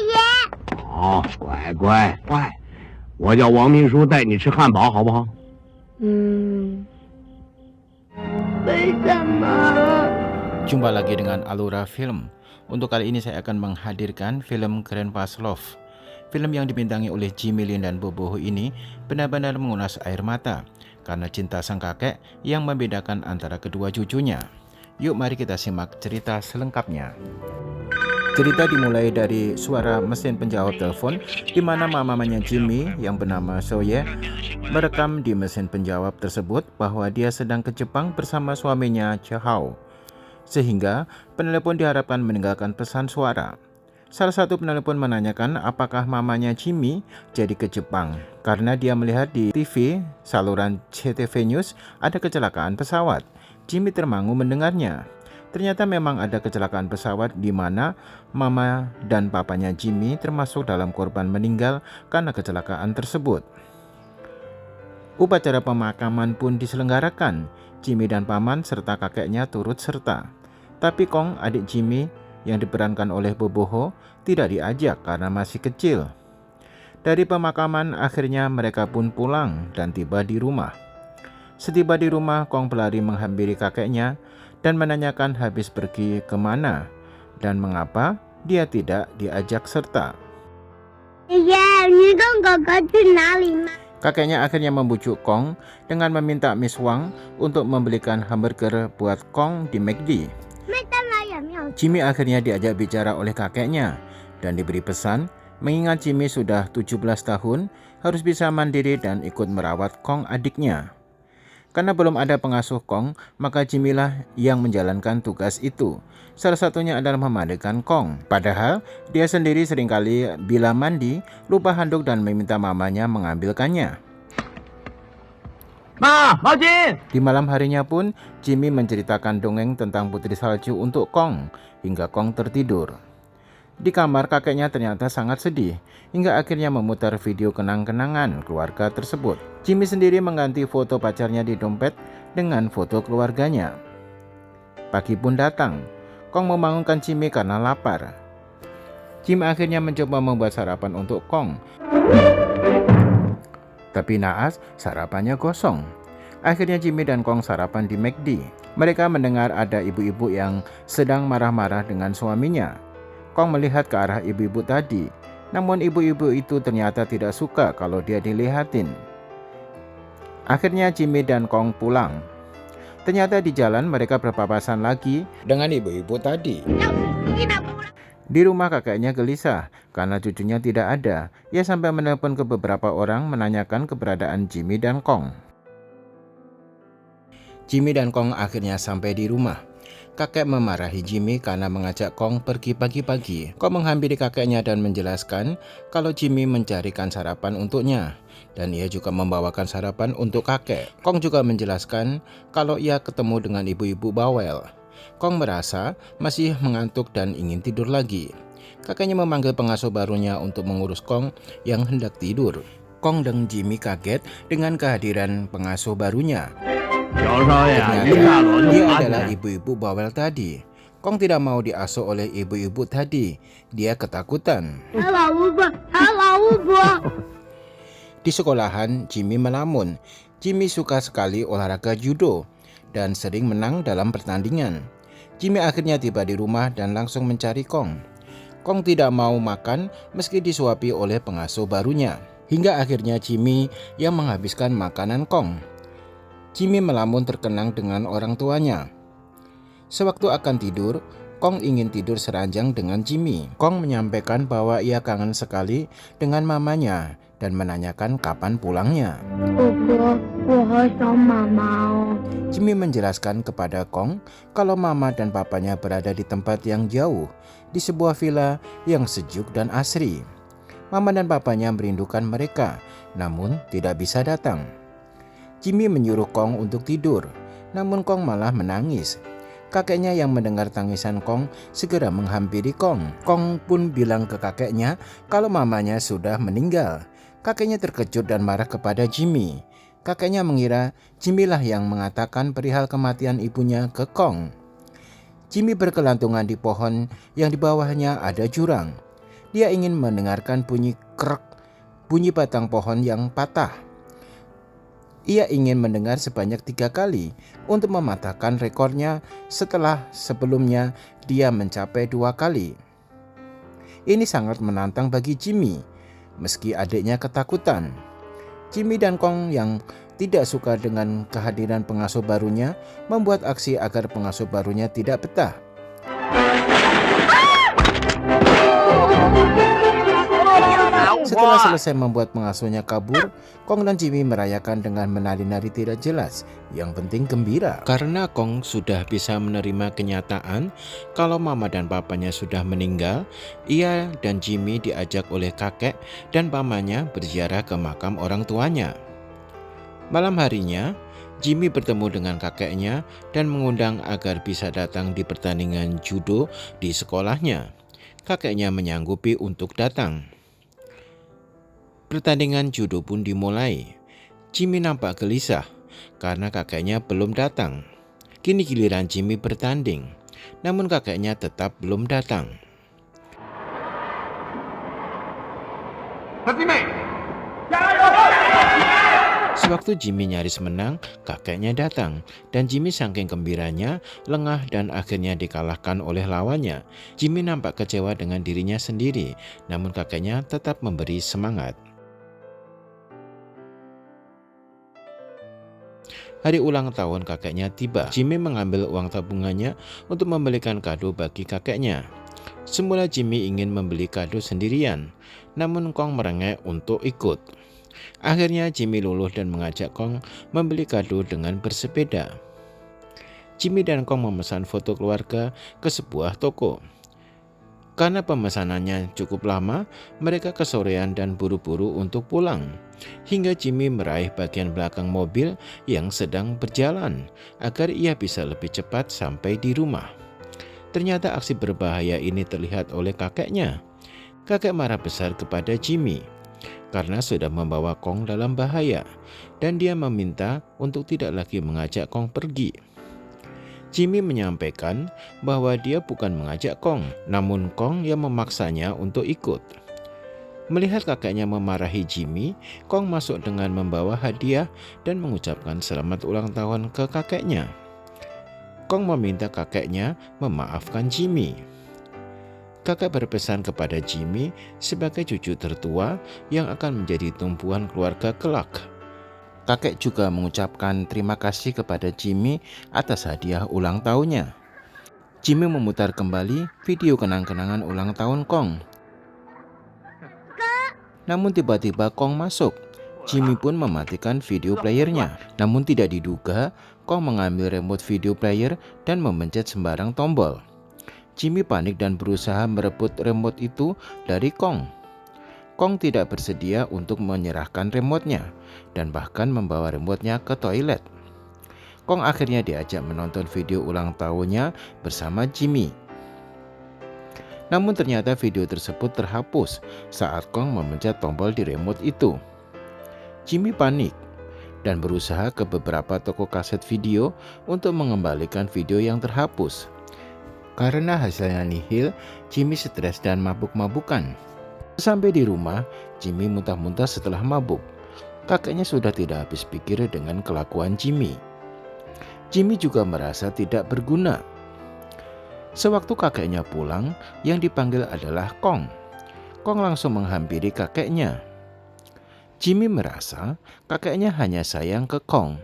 爷。哦，乖乖乖，我叫王秘书，带你吃汉堡好不好？为什么？ Jumpa lagi dengan Alura Film. Untuk kali ini saya akan menghadirkan film Grandpa Love. Film yang dibintangi oleh Jimmy Lin dan Boboho ini benar-benar menguras air mata karena cinta sang kakek yang membedakan antara kedua cucunya. Yuk mari kita simak cerita selengkapnya. Cerita dimulai dari suara mesin penjawab telepon di mana mamanya Jimmy yang bernama Soye merekam di mesin penjawab tersebut bahwa dia sedang ke Jepang bersama suaminya Chihao. Sehingga penelepon diharapkan meninggalkan pesan suara. Salah satu penelepon menanyakan apakah mamanya Jimmy jadi ke Jepang karena dia melihat di TV saluran CTV News ada kecelakaan pesawat. Jimmy termangu mendengarnya. Ternyata memang ada kecelakaan pesawat di mana mama dan papanya Jimmy termasuk dalam korban meninggal karena kecelakaan tersebut. Upacara pemakaman pun diselenggarakan. Jimmy dan paman serta kakeknya turut serta. Tapi Kong, adik Jimmy yang diperankan oleh Boboho, tidak diajak karena masih kecil. Dari pemakaman akhirnya mereka pun pulang dan tiba di rumah. Setiba di rumah, Kong pelari menghampiri kakeknya dan menanyakan habis pergi kemana dan mengapa dia tidak diajak serta. Kakeknya akhirnya membujuk Kong dengan meminta Miss Wang untuk membelikan hamburger buat Kong di McD. Jimmy akhirnya diajak bicara oleh kakeknya dan diberi pesan mengingat Jimmy sudah 17 tahun harus bisa mandiri dan ikut merawat Kong adiknya. Karena belum ada pengasuh Kong, maka Jimmy lah yang menjalankan tugas itu. Salah satunya adalah memandikan Kong. Padahal dia sendiri seringkali bila mandi lupa handuk dan meminta mamanya mengambilkannya. Ma, Majin! Di malam harinya pun, Jimmy menceritakan dongeng tentang putri salju untuk Kong, hingga Kong tertidur. Di kamar kakeknya ternyata sangat sedih, hingga akhirnya memutar video kenang-kenangan keluarga tersebut. Jimmy sendiri mengganti foto pacarnya di dompet dengan foto keluarganya. Pagi pun datang, Kong membangunkan Jimmy karena lapar. Jimmy akhirnya mencoba membuat sarapan untuk Kong. Tapi naas, sarapannya kosong. Akhirnya Jimmy dan Kong sarapan di McD. Mereka mendengar ada ibu-ibu yang sedang marah-marah dengan suaminya. Kong melihat ke arah ibu-ibu tadi. Namun ibu-ibu itu ternyata tidak suka kalau dia dilihatin. Akhirnya Jimmy dan Kong pulang. Ternyata di jalan mereka berpapasan lagi dengan ibu-ibu tadi. Di rumah kakeknya gelisah karena cucunya tidak ada. Ia sampai menelpon ke beberapa orang menanyakan keberadaan Jimmy dan Kong. Jimmy dan Kong akhirnya sampai di rumah. Kakek memarahi Jimmy karena mengajak Kong pergi pagi-pagi. Kong menghampiri kakeknya dan menjelaskan kalau Jimmy mencarikan sarapan untuknya. Dan ia juga membawakan sarapan untuk kakek. Kong juga menjelaskan kalau ia ketemu dengan ibu-ibu bawel. Kong merasa masih mengantuk dan ingin tidur lagi. Kakaknya memanggil pengasuh barunya untuk mengurus Kong yang hendak tidur. Kong dan Jimmy kaget dengan kehadiran pengasuh barunya. Ternyata dia adalah ibu-ibu bawel tadi. Kong tidak mau diasuh oleh ibu-ibu tadi. Dia ketakutan. Di sekolahan, Jimmy melamun. Jimmy suka sekali olahraga judo dan sering menang dalam pertandingan. Jimmy akhirnya tiba di rumah dan langsung mencari Kong. Kong tidak mau makan meski disuapi oleh pengasuh barunya. Hingga akhirnya Jimmy yang menghabiskan makanan Kong. Jimmy melamun terkenang dengan orang tuanya. Sewaktu akan tidur, Kong ingin tidur seranjang dengan Jimmy. Kong menyampaikan bahwa ia kangen sekali dengan mamanya dan menanyakan kapan pulangnya. Jimmy menjelaskan kepada Kong kalau mama dan papanya berada di tempat yang jauh, di sebuah villa yang sejuk dan asri. Mama dan papanya merindukan mereka, namun tidak bisa datang. Jimmy menyuruh Kong untuk tidur, namun Kong malah menangis. Kakeknya yang mendengar tangisan Kong segera menghampiri Kong. Kong pun bilang ke kakeknya kalau mamanya sudah meninggal. Kakeknya terkejut dan marah kepada Jimmy. Kakeknya mengira Jimmy lah yang mengatakan perihal kematian ibunya ke Kong. Jimmy berkelantungan di pohon yang di bawahnya ada jurang. Dia ingin mendengarkan bunyi krek, bunyi batang pohon yang patah. Ia ingin mendengar sebanyak 3 kali untuk mematahkan rekornya setelah sebelumnya dia mencapai 2 kali. Ini sangat menantang bagi Jimmy, meski adiknya ketakutan. Jimmy dan Kong yang tidak suka dengan kehadiran pengasuh barunya membuat aksi agar pengasuh barunya tidak betah. Setelah selesai membuat pengasuhnya kabur, Kong dan Jimmy merayakan dengan menari-nari tidak jelas. Yang penting gembira. Karena Kong sudah bisa menerima kenyataan kalau mama dan papanya sudah meninggal, ia dan Jimmy diajak oleh kakek dan pamannya berziarah ke makam orang tuanya. Malam harinya, Jimmy bertemu dengan kakeknya dan mengundang agar bisa datang di pertandingan judo di sekolahnya. Kakeknya menyanggupi untuk datang. Pertandingan judo pun dimulai. Jimmy nampak gelisah karena kakeknya belum datang. Kini giliran Jimmy bertanding, namun kakeknya tetap belum datang. Sewaktu Jimmy nyaris menang, kakeknya datang dan Jimmy saking gembiranya lengah dan akhirnya dikalahkan oleh lawannya. Jimmy nampak kecewa dengan dirinya sendiri, namun kakeknya tetap memberi semangat. Hari ulang tahun kakeknya tiba. Jimmy mengambil uang tabungannya untuk membelikan kado bagi kakeknya. Semula Jimmy ingin membeli kado sendirian, namun Kong merengek untuk ikut. Akhirnya Jimmy luluh dan mengajak Kong membeli kado dengan bersepeda. Jimmy dan Kong memesan foto keluarga ke sebuah toko. Karena pemesanannya cukup lama, mereka kesorean dan buru-buru untuk pulang. Hingga Jimmy meraih bagian belakang mobil yang sedang berjalan agar ia bisa lebih cepat sampai di rumah. Ternyata aksi berbahaya ini terlihat oleh kakeknya. Kakek marah besar kepada Jimmy karena sudah membawa Kong dalam bahaya dan dia meminta untuk tidak lagi mengajak Kong pergi. Jimmy menyampaikan bahwa dia bukan mengajak Kong, namun Kong yang memaksanya untuk ikut. Melihat kakeknya memarahi Jimmy, Kong masuk dengan membawa hadiah dan mengucapkan selamat ulang tahun ke kakeknya. Kong meminta kakeknya memaafkan Jimmy. Kakek berpesan kepada Jimmy sebagai cucu tertua yang akan menjadi tumpuan keluarga kelak. Kakek juga mengucapkan terima kasih kepada Jimmy atas hadiah ulang tahunnya. Jimmy memutar kembali video kenang-kenangan ulang tahun Kong. Namun tiba-tiba Kong masuk. Jimmy pun mematikan video playernya. Namun tidak diduga, Kong mengambil remote video player dan memencet sembarang tombol. Jimmy panik dan berusaha merebut remote itu dari Kong. Kong tidak bersedia untuk menyerahkan remote-nya dan bahkan membawa remote-nya ke toilet. Kong akhirnya diajak menonton video ulang tahunnya bersama Jimmy. Namun ternyata video tersebut terhapus saat Kong memencet tombol di remote itu. Jimmy panik dan berusaha ke beberapa toko kaset video untuk mengembalikan video yang terhapus. Karena hasilnya nihil, Jimmy stres dan mabuk-mabukan. Sampai di rumah, Jimmy muntah-muntah setelah mabuk. Kakeknya sudah tidak habis pikir dengan kelakuan Jimmy. Jimmy juga merasa tidak berguna. Sewaktu kakeknya pulang, yang dipanggil adalah Kong. Kong langsung menghampiri kakeknya. Jimmy merasa kakeknya hanya sayang ke Kong.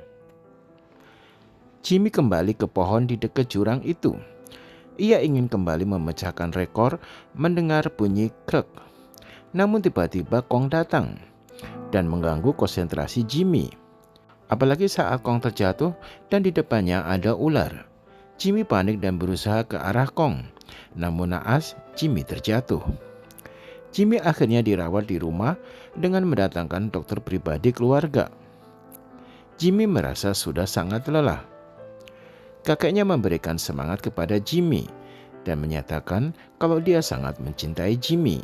Jimmy kembali ke pohon di dekat jurang itu. Ia ingin kembali memecahkan rekor mendengar bunyi krek. Namun tiba-tiba Kong datang dan mengganggu konsentrasi Jimmy. Apalagi saat Kong terjatuh dan di depannya ada ular. Jimmy panik dan berusaha ke arah Kong. Namun naas, Jimmy terjatuh. Jimmy akhirnya dirawat di rumah dengan mendatangkan dokter pribadi keluarga. Jimmy merasa sudah sangat lelah. Kakeknya memberikan semangat kepada Jimmy dan menyatakan kalau dia sangat mencintai Jimmy.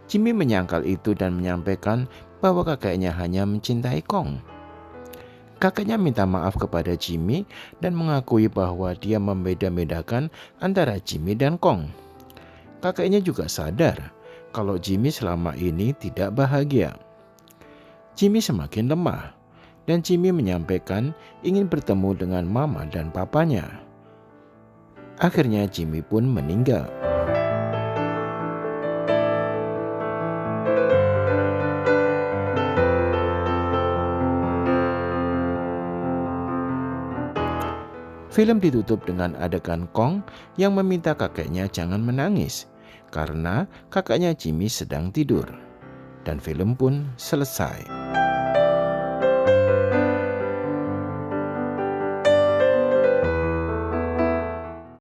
Jimmy menyangkal itu dan menyampaikan bahwa kakeknya hanya mencintai Kong. Kakeknya minta maaf kepada Jimmy dan mengakui bahwa dia membeda-bedakan antara Jimmy dan Kong. Kakeknya juga sadar kalau Jimmy selama ini tidak bahagia. Jimmy semakin lemah dan Jimmy menyampaikan ingin bertemu dengan mama dan papanya. Akhirnya Jimmy pun meninggal. Film ditutup dengan adegan Kong yang meminta kakeknya jangan menangis karena kakaknya Jimmy sedang tidur. Dan film pun selesai.